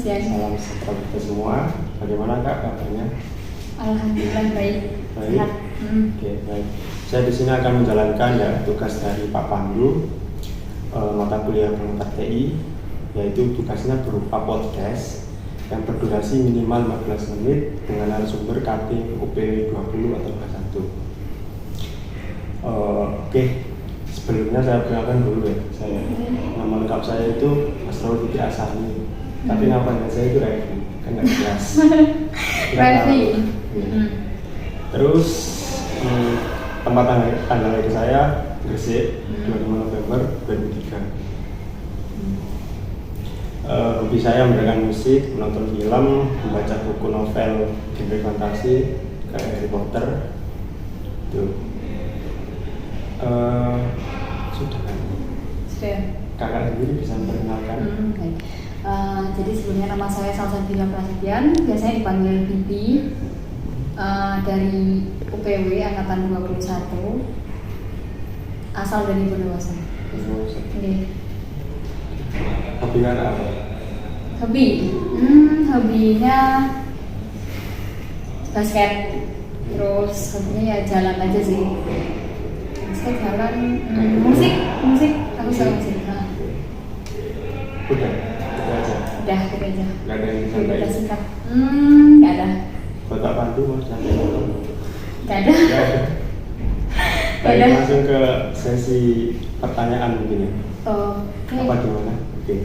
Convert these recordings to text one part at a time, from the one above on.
siang. Salam sejahtera kita semua. Bagaimana Kak kabarnya? Alhamdulillah baik. Baik. Sehat. Oke, baik. Saya di sini akan menjalankan tugas dari Pak Pandu, mata kuliah pengantar TI, yaitu tugasnya berupa podcast yang berdurasi minimal 15 menit dengan narasumber KT UPW 20 atau 21. Oke. Sebelumnya saya perkenalkan dulu ya, nama lengkap saya itu Asrul Fikri Asani, tapi nama panggilan saya itu Revi, kan nggak jelas. Revi. Terus tempat tanggal lahir saya Gresik, 25 November 2003. Hobi saya mendengarkan musik, menonton film, membaca buku novel genre fantasi kayak Harry Potter. Tuh. Sudah kan? Sudah. Kakak sendiri bisa memperkenalkan? Baik. Jadi sebelumnya nama saya Salsabila Prasetyan, biasanya dipanggil Bibi, dari UPW Angkatan 21, asal dari Bondowoso. Oke. Hobi kakak apa? Hobinya basket, terus hobinya ya jalan aja sih. Saya jalan, musik, aku suka musik. Udah aja. Udah, gitu aja. Gak ada yang disampaikan. Udah singkat. Gak ada. Bapak Pandu mau sampaikan? Gak ada. Baik, Udah. langsung ke sesi pertanyaan mungkin ya. Oke. Apa gimana? Oke.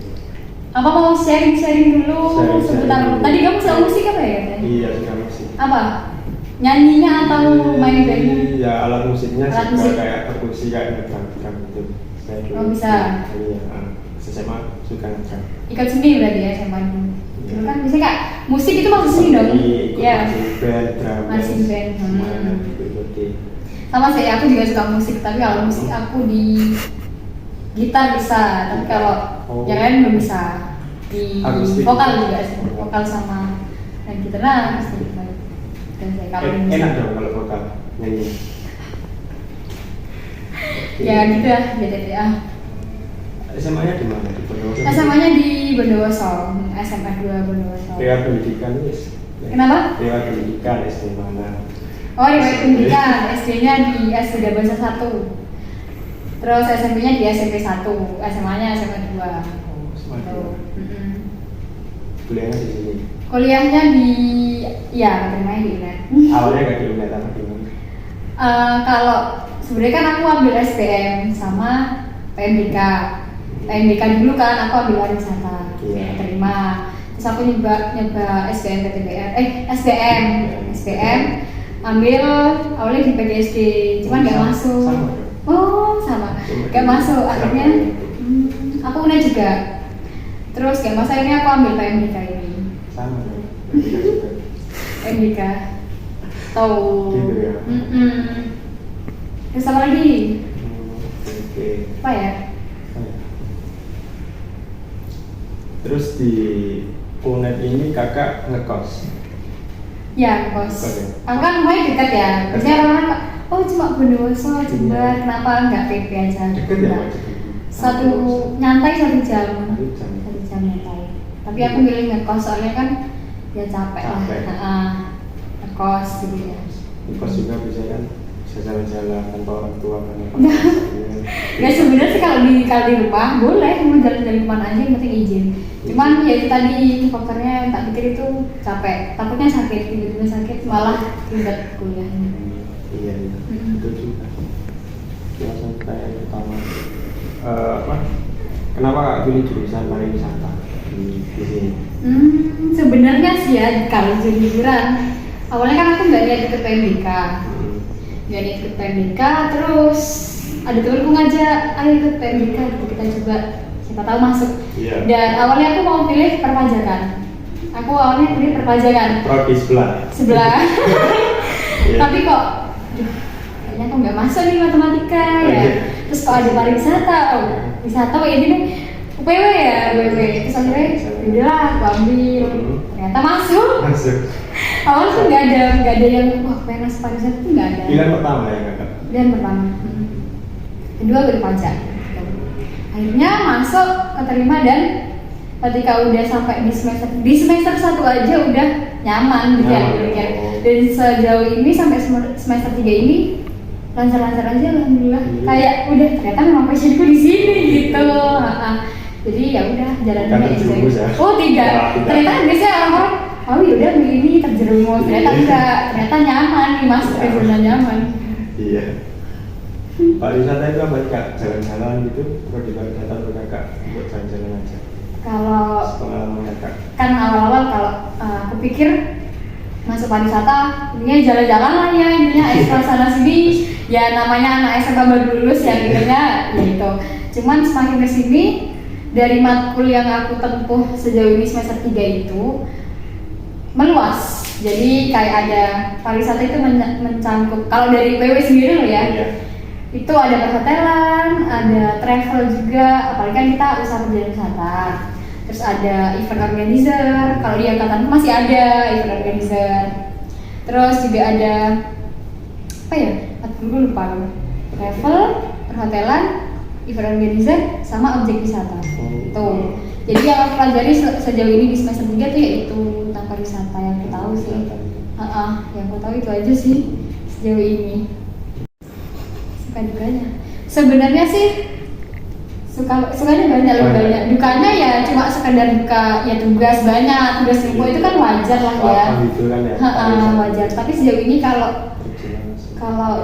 Apa mau sharing dulu Sharing sebentar? dulu. Tadi kamu suka musik apa ya? Iya, suka musik. Apa? Nyanyinya atau main bandnya? Ya, alat musiknya Alat suka musik. kayak perkusi kayak ngedrum gitu. Saya dulu. Oh, bisa. Iya, SMA suka ngedrum. Ikut seni berarti ya sama dulu. Dulu kan bisa kak musik itu masuk seni dong? Ikut Ya. marching band, drum, Marching band. semuanya ikuti. Sama sih, aku juga suka musik, tapi kalau musik aku di gitar bisa, tapi kalau yang lain belum bisa. Di Akustik. vokal juga sih, vokal sama dan gitar nah pasti gitu. Dan saya kalau di musik Enak dong kalau vokal nyanyi. ya gitu lah, beda-beda. SMA-nya di mana? Di Bondowoso. SMA-nya di Bondowoso, SMA 2 Bondowoso. Lewat pendidikan wis. Kenapa? Lewat pendidikan SD mana? Oh, riwayat pendidikan, SD-nya di SD Dabansa 1. Terus SMP-nya di SMP 1, SMA-nya SMA 2. Oh, SMA 2. Kuliahnya di sini. Kuliahnya di ya, keterimanya di UNED. Awalnya nggak di UNED apa gimana? Kalau sebenarnya kan aku ambil SBM sama PMBK. PMBK dulu kan aku ambil pariwisata, Iya. terima. Terus aku nyoba SBM PTBR, SBM ambil awalnya di PGSD, cuman nggak masuk. Sama dong. Oh sama, nggak masuk. Akhirnya aku UNED juga. Terus nggak masuk, akhirnya aku ambil PMBK ini. Sama dong. Pendidikan juga. PMBK. Tahu. Gitu ya. Terus apa lagi? Oke. Apa ya? Terus di UNED ini kakak ngekos. Ya, kos. Kos ya? Aku kan rumahnya dekat ya. Biasanya orang-orang, oh cuma Bondowoso, Jember, kenapa nggak PP aja? Deket ya Enggak. Satu nyantai 1 jam. 1 jam. 1 jam nyantai. Tapi aku milih ngekos soalnya kan ya capek Capek. lah. Ngekos gitu ya. Ngekos juga bisa kan bisa jalan-jalan tanpa orang tua kan. Ya sebenarnya sih kalau di rumah boleh mau jalan-jalan kemana aja yang penting izin. Cuman ya itu tadi faktornya tak pikir itu capek, takutnya sakit, tiba-tiba sakit malah ribet kuliahnya. Iya, betul juga. Langsung pertanyaan pertama, kenapa kak pilih jurusan pariwisata di sini? Sebenarnya sih ya kalau jurusan awalnya kan aku nggak niat ikut PMBK, terus ada temanku ngajak, ayo ikut PMBK, kita coba siapa tahu masuk. Iya. Dan awalnya aku mau pilih perpajakan. Aku awalnya pilih perpajakan. Prodi sebelah. Iya. Tapi kok, aduh, kayaknya aku nggak masuk nih matematika Oh, ya. iya. Terus kok ada pariwisata, wisata ya ini nih UPW ya, UPW. Terus akhirnya udahlah aku ambil. Ternyata masuk. Awalnya tuh nggak ada yang wah pengen masuk pariwisata tuh nggak ada. Pilihan pertama ya kakak? Pilihan pertama. Kedua berpajak. Akhirnya masuk, keterima dan ketika udah sampai di semester 1 aja udah nyaman gitu ya. Dan sejauh ini sampai semester 3 ini lancar-lancar aja alhamdulillah. Kayak udah ternyata memang passionku di sini gitu. Jadi ya udah jalanin aja. Oh tidak. Ternyata biasanya orang-orang oh yaudah ini terjerumus. Ternyata enggak. Ternyata nyaman nih masuk ke zona nyaman. Iya. Pariwisata itu apa Kak? Jalan-jalan gitu? Atau di pariwisata atau Kakak buat jalan-jalan aja? Kalau pengalaman Kakak? Kan awal-awal kalau aku pikir masuk pariwisata ini jalan-jalan lah ya, intinya eksplor sana sini. Ya namanya anak SMA baru lulus ya intinya ya itu. Cuman semakin kesini dari matkul yang aku tempuh sejauh ini semester 3 itu meluas. Jadi kayak ada pariwisata itu mencangkup. Kalau dari PW sendiri loh ya. Iya. Itu ada perhotelan, ada travel juga, apalagi kan kita usaha perjalanan wisata. Terus ada event organizer, kalau di angkatanku masih ada event organizer. Terus juga ada apa ya? Aku lupa. Travel, perhotelan, event organizer, sama objek wisata. Tuh. Jadi yang aku pelajari sejauh ini di semester 3 tuh yaitu tentang pariwisata yang aku tahu sih. Yang aku tahu itu aja sih sejauh ini. Dukanya sebenarnya sih sukanya banyak, dukanya ya cuma sekedar duka ya tugas numpuk itu kan wajar lah ya, wajar. Tapi sejauh ini kalau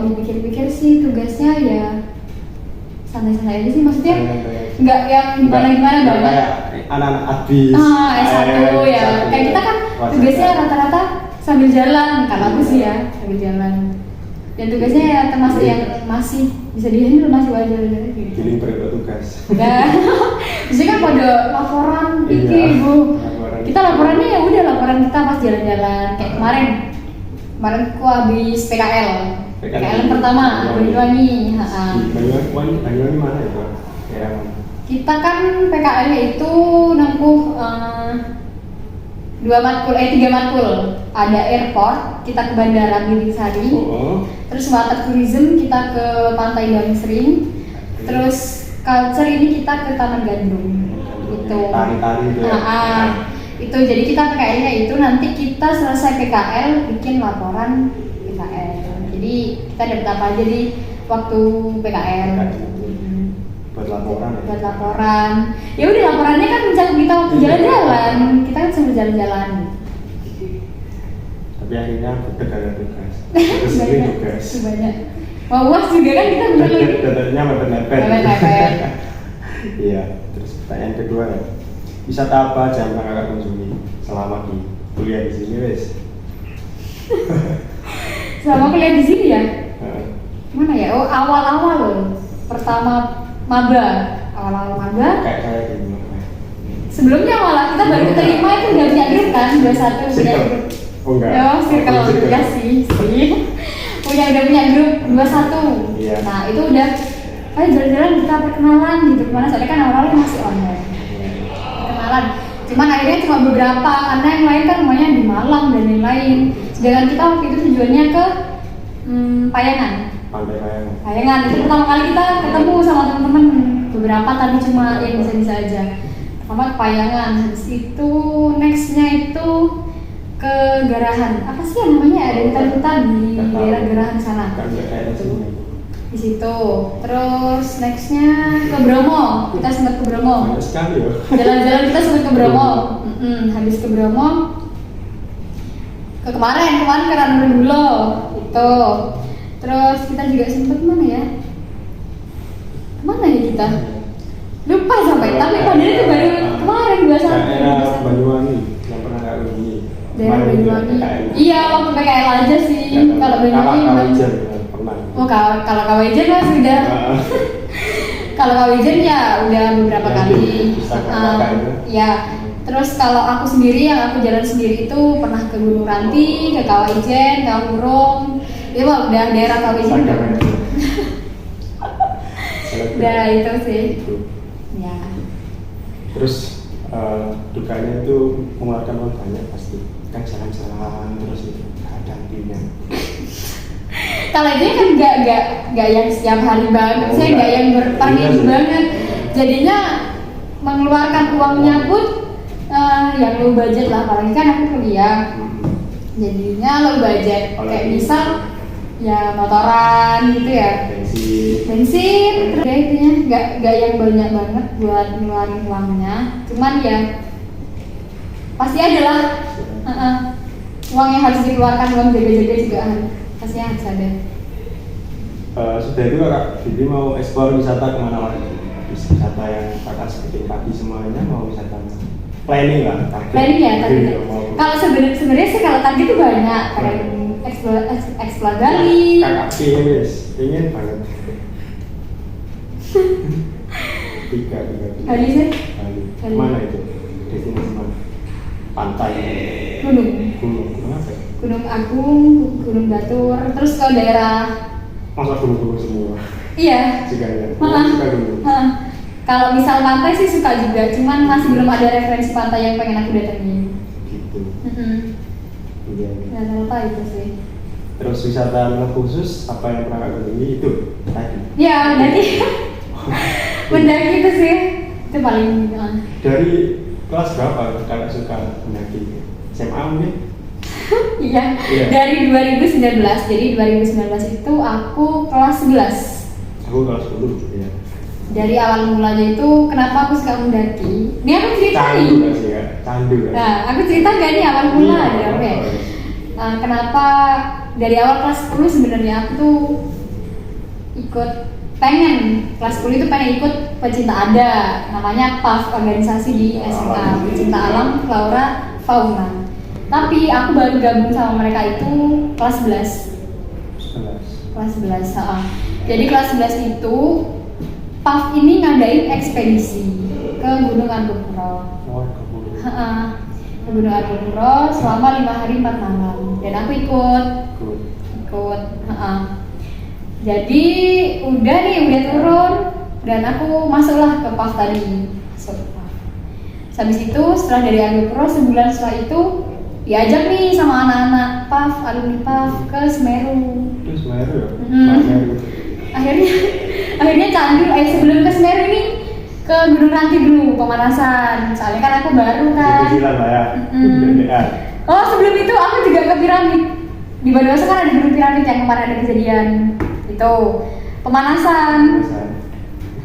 dipikir-pikir sih tugasnya ya santai-santai aja sih, maksudnya nggak yang gimana banget. Anak-anak abis S1 ya kayak kita kan tugasnya rata-rata sambil jalan, kalau aku sih ya sambil jalan. Dan tugasnya ya termasuk yang masih bisa dihandle, masih wajar gitu. Giling berapa tugas? Nah, biasanya kan pada laporan Bu. Kita laporannya ya udah laporan kita pas jalan-jalan. Kayak kemarin aku habis PKL yang pertama Banyuwangi. Banyuwangi mana ya Pak? Kita kan PKL-nya itu nempuh 3 matkul. Ada airport, kita ke bandara Binsari. Terus water tourism kita ke pantai Damsring. Terus culture ini kita ke Taman Gandung. Gitu. Tari-tari itu. Itu jadi kita PKL-nya itu nanti kita selesai PKL bikin laporan PKL. Jadi kita dapat apa aja di waktu PKL. Buat laporan. Ya udah laporannya kan mencakup kita waktu jalan-jalan. Kita kan sambil jalan-jalan. Tapi akhirnya berdekat tugas. Tugas. Banyak. Mau UAS juga kan kita bener lagi. Datanya mepet. Iya. Terus pertanyaan kedua ya. Wisata apa aja yang Kakak kunjungi selama di kuliah di sini wes? Selama kuliah di sini ya? Mana ya? Oh awal-awal loh. Pertama awal-awal maba. Kayak saya dulu. Sebelumnya malah kita baru keterima itu udah punya grup kan, 21 punya grup. Oh enggak. Ya, circle ya sih. Udah punya grup 21. Iya. Nah, itu udah ayo jalan-jalan kita perkenalan gitu. Kemana soalnya kan awalnya masih online. Perkenalan. Cuman akhirnya cuma beberapa karena yang lain kan semuanya di Malang dan lain-lain. Sedangkan kita waktu itu tujuannya ke Payangan. Payangan itu pertama kali kita ketemu sama teman-teman. Beberapa tapi cuma yang bisa-bisa aja. Pertama ke Payangan, habis itu nextnya itu ke Garahan. Apa sih yang namanya? Ada hutan-hutan di daerah Garahan sana. Di situ. Terus nextnya ke Bromo. Kita sempat ke Bromo. Banyak sekali ya. Jalan-jalan kita sempat ke Bromo. Habis ke Bromo ke kemarin ke Randulo itu. Terus kita juga sempat mana ya? Kemana ya kita? Lupa sampai. Tapi padahal itu baru kemarin 21. Daerah Banyuwangi yang pernah nggak begini. Daerah Banyuwangi. Iya waktu PKL aja sih. Kalau Banyuwangi pernah. Oh kalau Kawijen mas sudah. Kalau Kawijen ya udah beberapa kali. Ya. Terus kalau aku sendiri yang aku jalan sendiri itu pernah ke Gunung Ranti, ke Kawijen, ke Hurung. Itu udah daerah Kawijen. Udah itu sih. Ya. Terus dukanya itu mengeluarkan uang banyak pasti. Kan jalan-jalan terus itu ada artinya. Kalau itu kan nggak yang setiap hari banget, saya nggak yang berpergian banget. Jadinya mengeluarkan uangnya pun yang low budget lah, apalagi kan aku kuliah. Jadinya low budget, kayak misal ya motoran gitu ya, bensin terus ya intinya nggak yang banyak banget buat ngeluarin uangnya, cuman ya pasti ada lah uang yang harus dikeluarkan, uang jaga-jaga juga pasti harus ada. Sudah itu Kak Bibi mau eksplor wisata kemana lagi? Wisata yang kakak sebutin tadi semuanya, mau wisata planning lah, planning ya tadi. Kalau sebenarnya sih kalau tadi itu banyak kayak eksplor Bali. Kakak ingin banget. tiga. Bali sih. Bali. Mana itu? Destinasi mana? Pantai. Gunung apa? Gunung Agung, Gunung Batur, terus ke daerah. Masa gunung semua? Iya. Suka gunung. Kalau misal pantai sih suka juga, cuman masih belum ada referensi pantai yang pengen aku datengin. Gitu. Iya. Rata-rata itu sih. Terus wisata yang khusus apa yang pernah kakak kunjungi itu tadi? Ya, mendaki itu sih, itu paling. Dari kelas berapa kakak suka mendaki? SMA mungkin? Iya. Dari 2019. Jadi 2019 itu aku kelas 11. Aku kelas 10 ya. Dari awal mulanya itu kenapa aku suka mendaki? Ini aku cerita nih. Candu kan? Nah, aku cerita gak nih awal mula ada apa ya? Kenapa dari awal kelas 10 sebenarnya aku tuh pengen kelas 10 itu pengen ikut pecinta ada, namanya PAF, organisasi di SMA, pecinta alam, flora, fauna. Tapi aku baru gabung sama mereka itu kelas 11. Kelas 11, Jadi kelas 11 itu PAF ini ngadain ekspedisi ke Gunung Argopuro. Ke Gunung Argopuro selama 5 hari 4 malam. Dan aku ikut. Jadi udah turun dan aku masuklah ke PAF tadi. Habis itu setelah dari Argopuro sebulan setelah itu diajak nih sama anak-anak PAF, alumni PAF ke Semeru. Semeru ya? Akhirnya candu, sebelum ke Semeru ini ke Gunung Ranti dulu, pemanasan. Soalnya kan aku baru kan. Oh, sebelum itu aku juga ke piramid. Di Bondowoso kan ada Gunung Piramid yang kemarin ada kejadian. Itu pemanasan.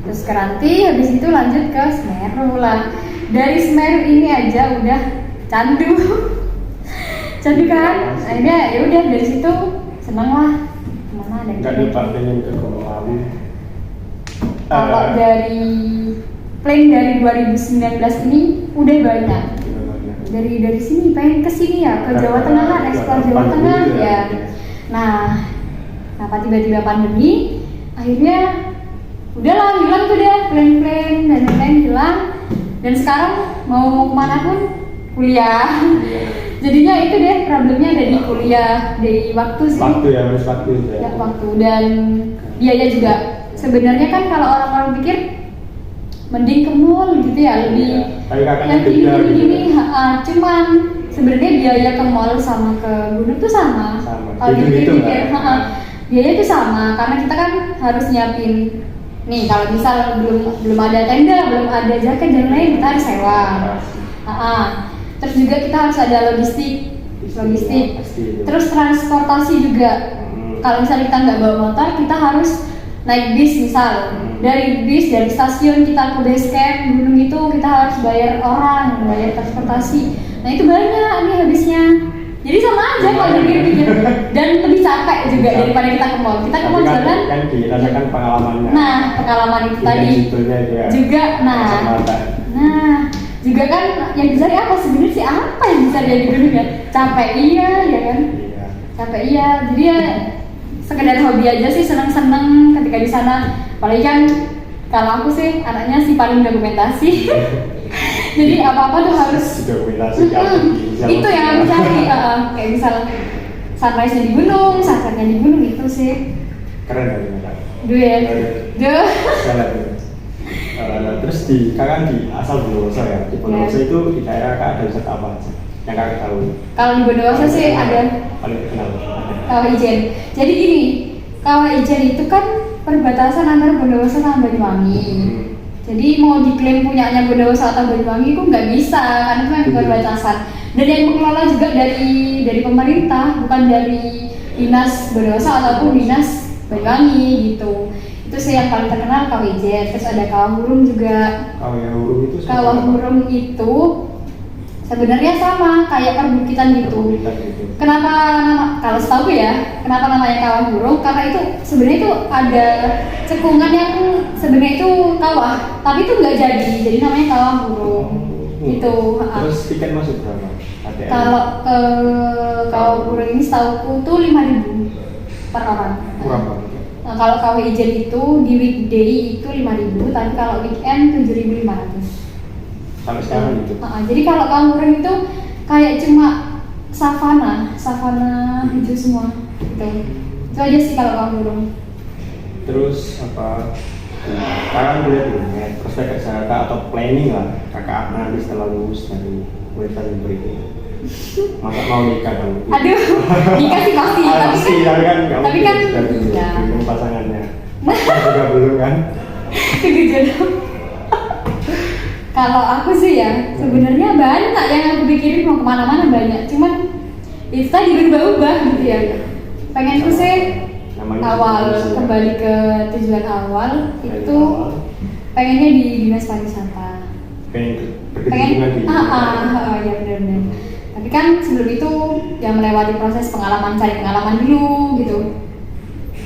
Terus ke Ranti, habis itu lanjut ke Semeru lah. Dari Semeru ini aja udah candu. Candu kan? Akhirnya ya udah dari situ seneng lah. Kemana ada? Enggak lupa pengen ke Gunung Lawu. Kalau dari plan dari 2019 ini udah banyak. Dari sini pengen ke sini ya, ke Jawa Tengah kan, eksplor Jawa Tengah ya. Nah, tiba-tiba pandemi, akhirnya udahlah hilang tuh deh plan-plan dan lain-lain hilang. Dan sekarang mau kemana pun kuliah. Jadinya itu deh problemnya ada di kuliah, di waktu sih. Waktu ya. Waktu dan biaya juga. Sebenarnya kan kalau orang-orang pikir mending ke mall gitu ya, lebih yang gini. Cuman sebenarnya biaya ke mall sama ke gunung tuh sama. Kalau dipikir, biaya itu sama karena kita kan harus nyiapin. Nih kalau misal belum ada tenda, belum ada jaket dan lain, kita harus sewa. Terus juga kita harus ada logistik. Terus transportasi juga. Kalau misalnya kita nggak bawa motor, kita harus naik bis misal. Dari stasiun kita ke base camp gunung itu kita harus bayar orang, bayar transportasi. Nah itu banyak nih habisnya. Jadi sama aja kalau dipikir-pikir dan lebih capek juga daripada kita ke mall. Kita ke mall jalan. Kan dirasakan pengalamannya. Nah pengalaman itu tadi juga. Juga kan yang dicari apa sebenarnya sih, apa yang dicari di gunung ya? Capek iya ya kan? Capek iya. Jadi ya sekedar hobi aja sih, seneng-seneng ketika di sana. Apalagi kan kalau aku sih anaknya sih paling dokumentasi. Jadi apa-apa tuh harus dokumentasi. Itu yang aku cari. Kayak misal sunrise-nya di gunung, sunset-nya di gunung, itu sih keren ya. Terus kakak di asal Bondowoso ya. Di Bondowoso itu di daerah kakak ada wisata apa aja yang kakak tahu? Kalau di Bondowoso sih ada paling terkenal Kawah Ijen. Jadi gini, Kawah Ijen itu kan perbatasan antara Bondowoso sama Banyuwangi. Jadi mau diklaim punyanya Bondowoso atau Banyuwangi itu nggak bisa karena itu memang perbatasan. Dan yang mengelola juga dari pemerintah, bukan dari dinas Bondowoso ataupun dinas Banyuwangi gitu. Itu sih yang paling terkenal KWJ. Terus ada Kawah Burung juga. Kawah Burung itu sebenarnya sama kayak perbukitan gitu. Kenapa kalau setahu ya, kenapa namanya Kawah Burung? Karena itu sebenarnya itu ada cekungan yang sebenarnya itu kawah, tapi itu nggak jadi namanya Kawah Burung. Gitu. Terus tiket masuk berapa? Kalau ke Kawah Burung ini setahu tuh 5.000 per orang. Kurang banget. Nah, kalau KW Ijen itu di weekday itu 5.000, tapi kalau weekend 7.500. Sampai sekarang gitu. Jadi kalau Kawah Burung itu kayak cuma savana hijau semua gitu. Itu aja sih kalau Kawah Burung. Terus apa? Sekarang kuliah di UNED, prospek kerja kakak atau planning lah kakak nanti setelah lulus dari universitas berikutnya. Masa mau nikah dong? Aduh, nikah sih pasti. Tapi kan iya. Belum pasangannya. Juga belum kan? Kegejodoh. Kalau aku sih ya, sebenarnya banyak yang aku pikirin mau kemana-mana banyak. Cuman itu tadi berubah-ubah gitu ya. Pengenku sih kembali ke tujuan awal itu pengennya di dinas pariwisata. Pengen ya benar-benar. Tapi kan sebelum itu yang melewati proses cari pengalaman dulu gitu.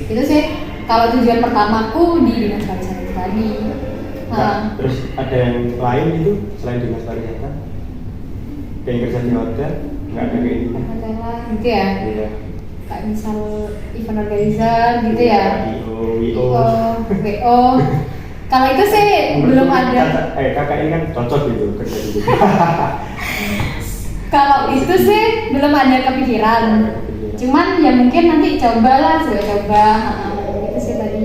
Itu sih kalau tujuan pertamaku di dinas pariwisata itu tadi. Terus ada yang lain itu selain dinas pariwisata? Kayak kerja di hotel? Nggak ada kayak gitu? Hotelan gitu ya? Iya. Kayak misal event organizer gitu ya? WO. Kalau itu sih belum ada. Kakak ini kan cocok gitu kerja di situ. Kalau itu sih belum ada kepikiran. Cuman ya mungkin nanti coba. Itu sih tadi.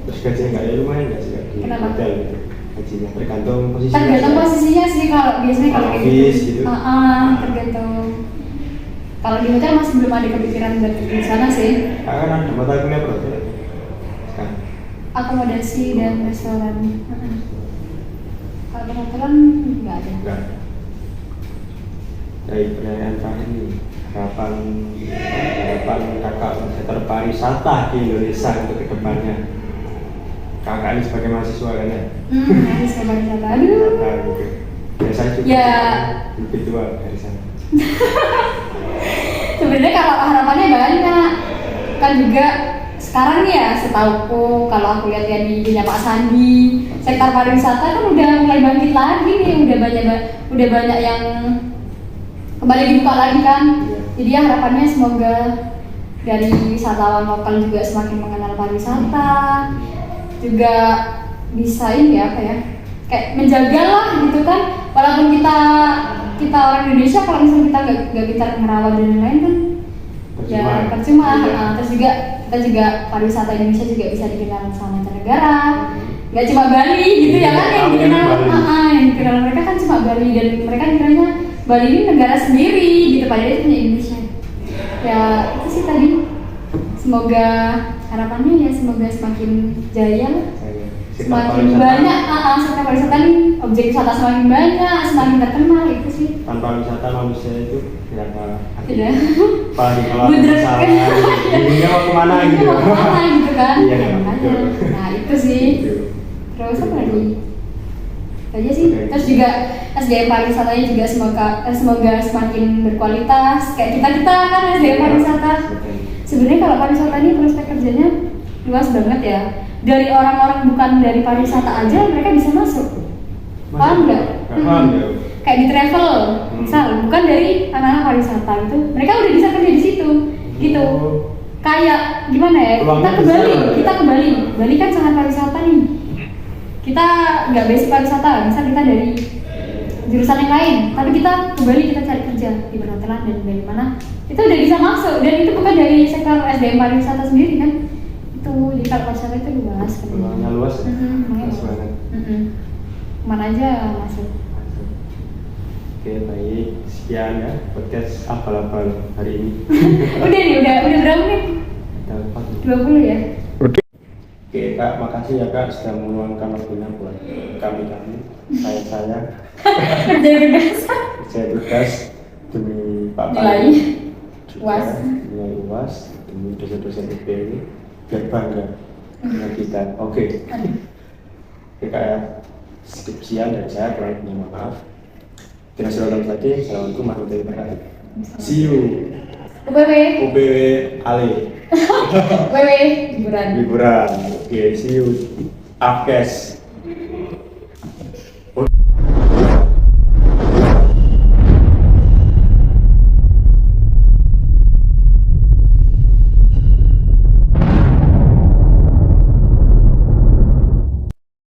Terus gajinya nggak ya lumayan nggak sih di hotel gitu? Gajinya tergantung posisinya sih kalau biasanya kalau kayak gitu. Tergantung. Kalau di hotel masih belum ada kepikiran buat di sana sih. Kan ada mata kuliah berapa? Sekarang. Akomodasi dan restoran. Kalau hotelan nggak ada. Nggak. Dari pertanyaan terakhir nih, harapan kakak sektor pariwisata di Indonesia untuk kedepannya. Kakak ini sebagai mahasiswa kan ya? Mahasiswa pariwisata. Aduh. Biasanya juga ya. Lebih tua dari sana. Sebenarnya kalau harapannya banyak, kan juga sekarang nih ya setauku kalau aku lihat ya di Pak Sandi, sektor pariwisata kan udah mulai bangkit lagi nih, udah banyak yang kembali dibuka lagi kan. Jadi ya harapannya semoga dari wisatawan lokal juga semakin mengenal pariwisata, juga bisa ini ya kayak menjaga lah gitu kan. Walaupun kita orang Indonesia kalau misalnya kita nggak pintar merawat dan lain-lain kan ya percuma. Terus juga kita juga pariwisata Indonesia juga bisa dikenal sama mancanegara, nggak cuma Bali gitu ya kan yang dikenal mereka kan cuma Bali, dan mereka kiranya Bali ini negara sendiri gitu padahal itu punya Indonesia. Ya itu sih tadi, semoga harapannya ya semoga semakin jaya lah. Semakin banyak sektor pariwisata nih, objek wisata semakin banyak, semakin terkenal, itu sih. Tanpa wisata manusia itu tidak apalagi kalau masalah ini mau kemana gitu kan. Iya, nah itu sih. Terus apa lagi? Aja sih. Terus juga SDM pariwisatanya juga semoga semakin berkualitas kayak kita kan SDM pariwisata. Sebenarnya kalau pariwisata ini prospek kerjanya luas banget ya. Dari orang-orang bukan dari pariwisata aja mereka bisa masuk. Paham nggak? Kayak di travel, misal bukan dari anak-anak pariwisata gitu, mereka udah bisa kerja di situ, gitu. Kayak gimana ya? Kita ke Bali kan sangat pariwisata nih. Kita nggak basic pariwisata, misal kita dari jurusan yang lain, tapi kita ke Bali kita cari kerja di perhotelan dan dari mana, itu udah bisa masuk, dan itu bukan dari sektor SDM pariwisata sendiri kan? Itu di pariwisata itu luas. Peluangnya luas ya? Luas banget. Mana aja masuk. Oke, baik. Sekian ya podcast abal-abal hari ini. Udah berapa nih? 20 ya? Oke Kak, makasih ya Kak sudah meluangkan waktunya buat kami, saya kerja tugas demi Pak Nilai juga, UAS. nilai UAS demi dosen-dosen IPB biar bangga dengan kita. Oke Kak ya, sekian dari saya, kurang lebihnya mohon maaf. Tidak salah lagi, assalamualaikum warahmatullahi wabarakatuh. See you. UPW UPW Ale. UPW hiburan. Liburan. Oke, see you. Afkes.